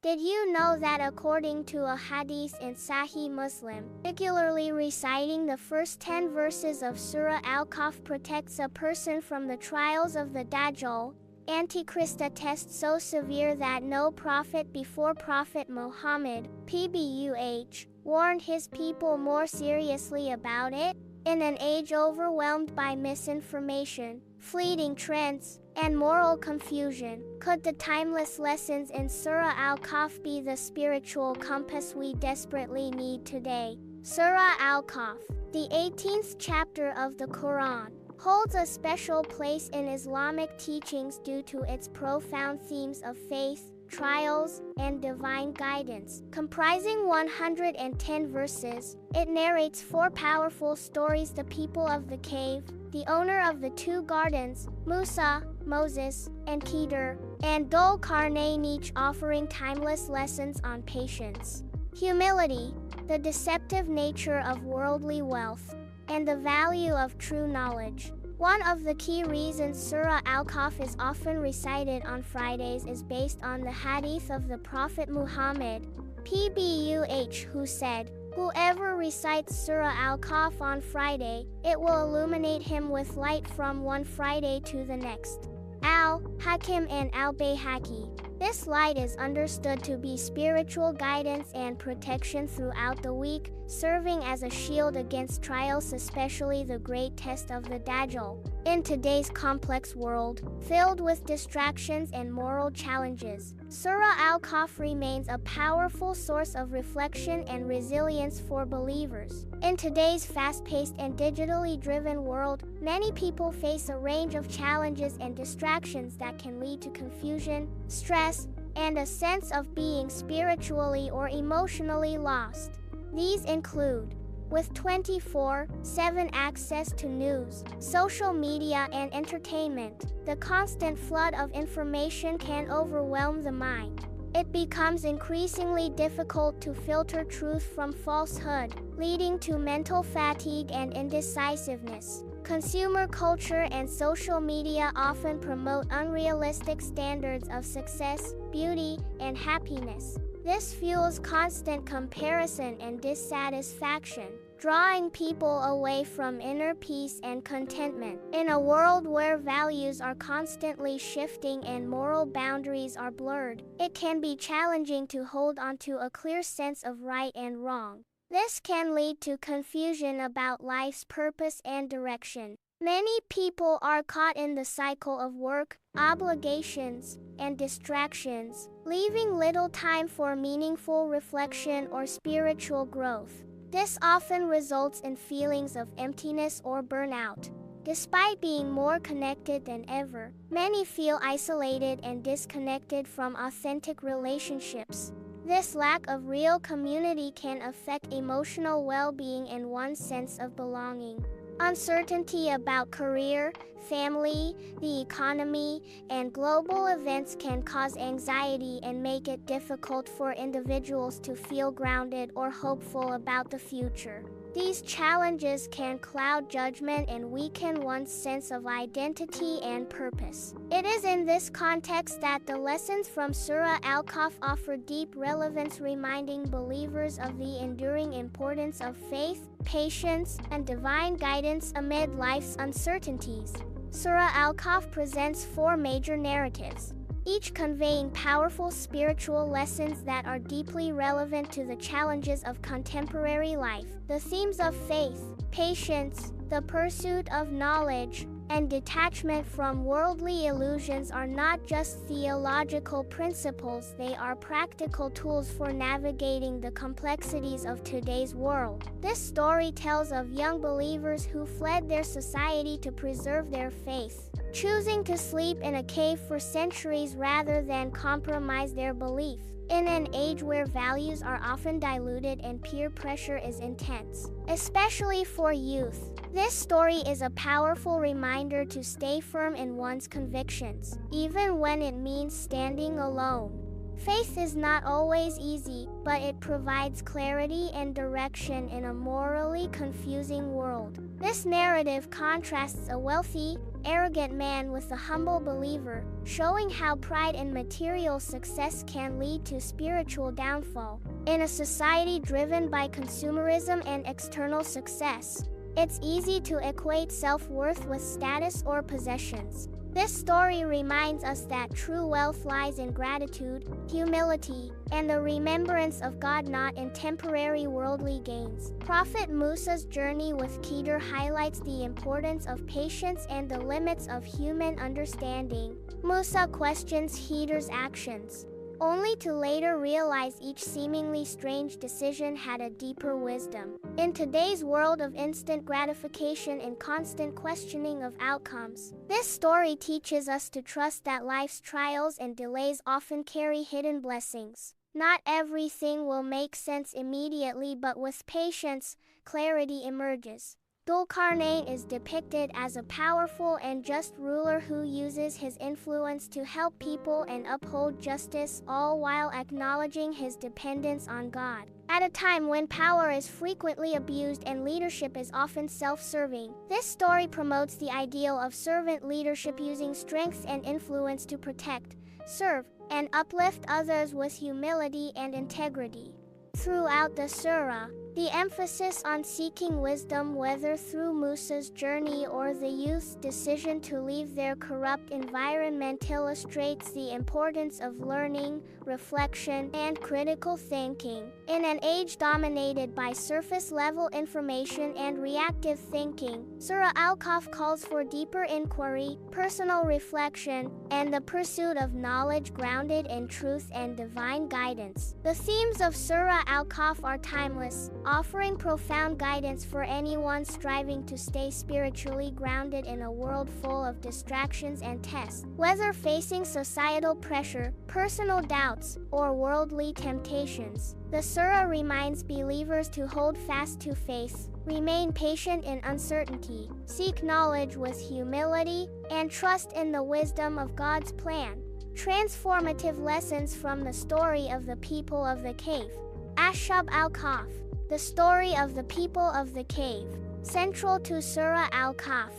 Did you know that according to a hadith in Sahih Muslim, regularly reciting the first 10 verses of Surah Al-Kahf protects a person from the trials of the Dajjal, Antichrist, a test so severe that no prophet before Prophet Muhammad, PBUH, warned his people more seriously about it? In an age overwhelmed by misinformation, fleeting trends, and moral confusion, could the timeless lessons in Surah Al-Kahf be the spiritual compass we desperately need today? Surah Al-Kahf, the 18th chapter of the Quran, holds a special place in Islamic teachings due to its profound themes of faith, trials, and divine guidance. Comprising 110 verses, it narrates 4 powerful stories: the people of the cave, the owner of the 2 gardens, Musa, Moses, and Khidr, and Dhul Qarnayn, each offering timeless lessons on patience, humility, the deceptive nature of worldly wealth, and the value of true knowledge. One of the key reasons Surah Al-Kahf is often recited on Fridays is based on the hadith of the Prophet Muhammad, PBUH, who said, "Whoever recites Surah Al-Kahf on Friday, it will illuminate him with light from one Friday to the next." Al-Hakim and Al-Bayhaqi. This light is understood to be spiritual guidance and protection throughout the week, serving as a shield against trials, especially the great test of the Dajjal. In today's complex world, filled with distractions and moral challenges, Surah Al-Kahf remains a powerful source of reflection and resilience for believers. In today's fast-paced and digitally driven world, many people face a range of challenges and distractions that can lead to confusion, stress, and a sense of being spiritually or emotionally lost. These include, with 24/7 access to news, social media, and entertainment, the constant flood of information can overwhelm the mind. It becomes increasingly difficult to filter truth from falsehood, leading to mental fatigue and indecisiveness. Consumer culture and social media often promote unrealistic standards of success, beauty, and happiness. This fuels constant comparison and dissatisfaction, drawing people away from inner peace and contentment. In a world where values are constantly shifting and moral boundaries are blurred, it can be challenging to hold on to a clear sense of right and wrong. This can lead to confusion about life's purpose and direction. Many people are caught in the cycle of work, obligations, and distractions, leaving little time for meaningful reflection or spiritual growth. This often results in feelings of emptiness or burnout. Despite being more connected than ever, many feel isolated and disconnected from authentic relationships. This lack of real community can affect emotional well-being and one's sense of belonging. Uncertainty about career, family, the economy, and global events can cause anxiety and make it difficult for individuals to feel grounded or hopeful about the future. These challenges can cloud judgment and weaken one's sense of identity and purpose. It is in this context that the lessons from Surah Al-Kahf offer deep relevance, reminding believers of the enduring importance of faith, patience, and divine guidance amid life's uncertainties. Surah Al-Kahf presents 4 major narratives, each conveying powerful spiritual lessons that are deeply relevant to the challenges of contemporary life. The themes of faith, patience, the pursuit of knowledge, and detachment from worldly illusions are not just theological principles, they are practical tools for navigating the complexities of today's world. This story tells of young believers who fled their society to preserve their faith, choosing to sleep in a cave for centuries rather than compromise their belief. In an age where values are often diluted and peer pressure is intense, especially for youth, this story is a powerful reminder to stay firm in one's convictions, even when it means standing alone. Faith is not always easy, but it provides clarity and direction in a morally confusing world. This narrative contrasts a wealthy, arrogant man with a humble believer, showing how pride and material success can lead to spiritual downfall. In a society driven by consumerism and external success, it's easy to equate self-worth with status or possessions. This story reminds us that true wealth lies in gratitude, humility, and the remembrance of God, not in temporary worldly gains. Prophet Musa's journey with Khidr highlights the importance of patience and the limits of human understanding. Musa questions Khidr's actions, only to later realize each seemingly strange decision had a deeper wisdom. In today's world of instant gratification and constant questioning of outcomes, this story teaches us to trust that life's trials and delays often carry hidden blessings. Not everything will make sense immediately, but with patience, clarity emerges. Dhul-Qarnayn is depicted as a powerful and just ruler who uses his influence to help people and uphold justice, all while acknowledging his dependence on God. At a time when power is frequently abused and leadership is often self-serving, this story promotes the ideal of servant leadership, using strength and influence to protect, serve, and uplift others with humility and integrity. Throughout the surah, the emphasis on seeking wisdom, whether through Musa's journey or the youth's decision to leave their corrupt environment, illustrates the importance of learning, reflection, and critical thinking. In an age dominated by surface-level information and reactive thinking, Surah Al-Kahf calls for deeper inquiry, personal reflection, and the pursuit of knowledge grounded in truth and divine guidance. The themes of Surah Al-Kahf are timeless, offering profound guidance for anyone striving to stay spiritually grounded in a world full of distractions and tests. Whether facing societal pressure, personal doubts, or worldly temptations, the surah reminds believers to hold fast to faith, remain patient in uncertainty, seek knowledge with humility, and trust in the wisdom of God's plan. Transformative lessons from the story of the people of the cave. Ashab al-Kahf. The story of the people of the cave, central to Surah Al-Kahf,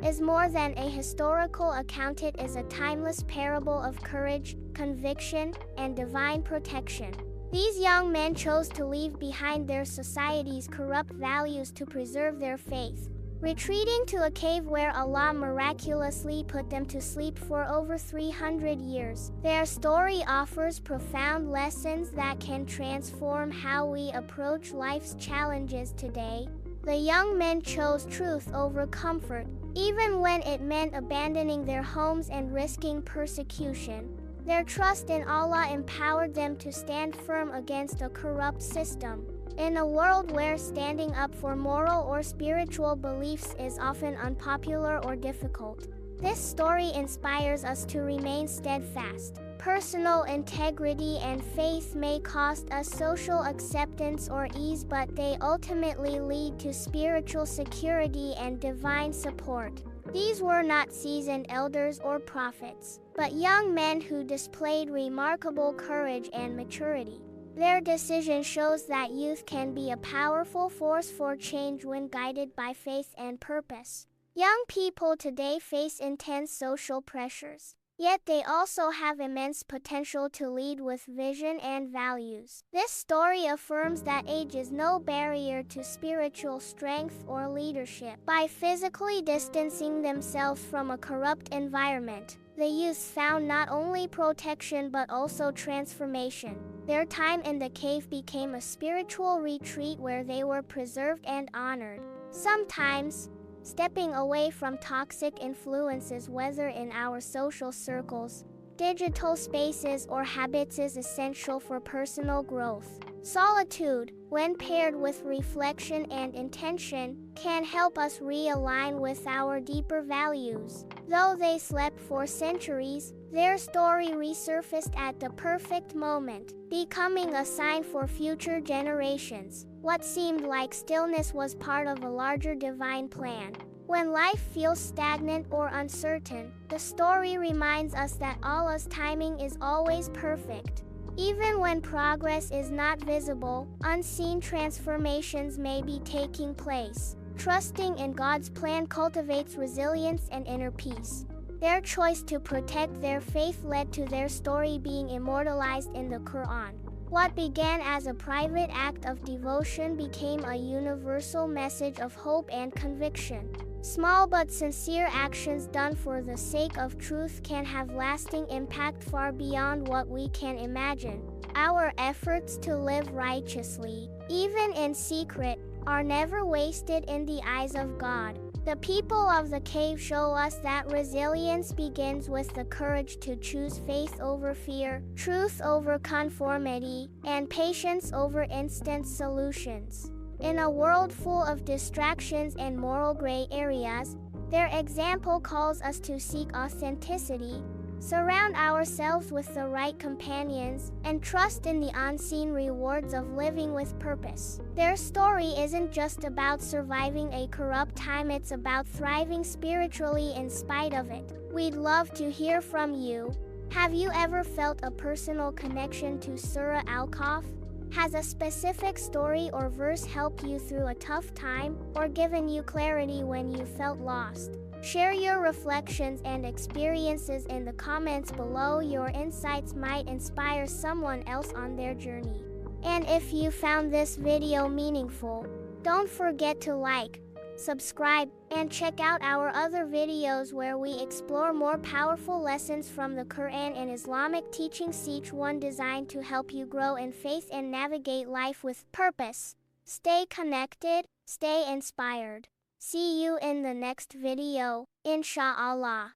is more than a historical account. It is a timeless parable of courage, conviction, and divine protection. These young men chose to leave behind their society's corrupt values to preserve their faith, retreating to a cave where Allah miraculously put them to sleep for over 300 years. Their story offers profound lessons that can transform how we approach life's challenges today. The young men chose truth over comfort, even when it meant abandoning their homes and risking persecution. Their trust in Allah empowered them to stand firm against a corrupt system. In a world where standing up for moral or spiritual beliefs is often unpopular or difficult, this story inspires us to remain steadfast. Personal integrity and faith may cost us social acceptance or ease, but they ultimately lead to spiritual security and divine support. These were not seasoned elders or prophets, but young men who displayed remarkable courage and maturity. Their decision shows that youth can be a powerful force for change when guided by faith and purpose. Young people today face intense social pressures, yet they also have immense potential to lead with vision and values. This story affirms that age is no barrier to spiritual strength or leadership. By physically distancing themselves from a corrupt environment, the youths found not only protection but also transformation. Their time in the cave became a spiritual retreat where they were preserved and honored. Sometimes, stepping away from toxic influences, whether in our social circles, digital spaces, or habits, is essential for personal growth. Solitude, when paired with reflection and intention, can help us realign with our deeper values. Though they slept for centuries, their story resurfaced at the perfect moment, becoming a sign for future generations. What seemed like stillness was part of a larger divine plan. When life feels stagnant or uncertain, the story reminds us that Allah's timing is always perfect. Even when progress is not visible, unseen transformations may be taking place. Trusting in God's plan cultivates resilience and inner peace. Their choice to protect their faith led to their story being immortalized in the Quran. What began as a private act of devotion became a universal message of hope and conviction. Small but sincere actions done for the sake of truth can have lasting impact far beyond what we can imagine. Our efforts to live righteously, even in secret, are never wasted in the eyes of God. The people of the cave show us that resilience begins with the courage to choose faith over fear, truth over conformity, and patience over instant solutions. In a world full of distractions and moral gray areas, their example calls us to seek authenticity, surround ourselves with the right companions, and trust in the unseen rewards of living with purpose. Their story isn't just about surviving a corrupt time, it's about thriving spiritually in spite of it. We'd love to hear from you. Have you ever felt a personal connection to Surah Al-Kahf? Has a specific story or verse helped you through a tough time, or given you clarity when you felt lost? Share your reflections and experiences in the comments below. Your insights might inspire someone else on their journey. And if you found this video meaningful, don't forget to like, subscribe, and check out our other videos where we explore more powerful lessons from the Quran and Islamic teachings, each one designed to help you grow in faith and navigate life with purpose. Stay connected, stay inspired. See you in the next video, Insha'Allah.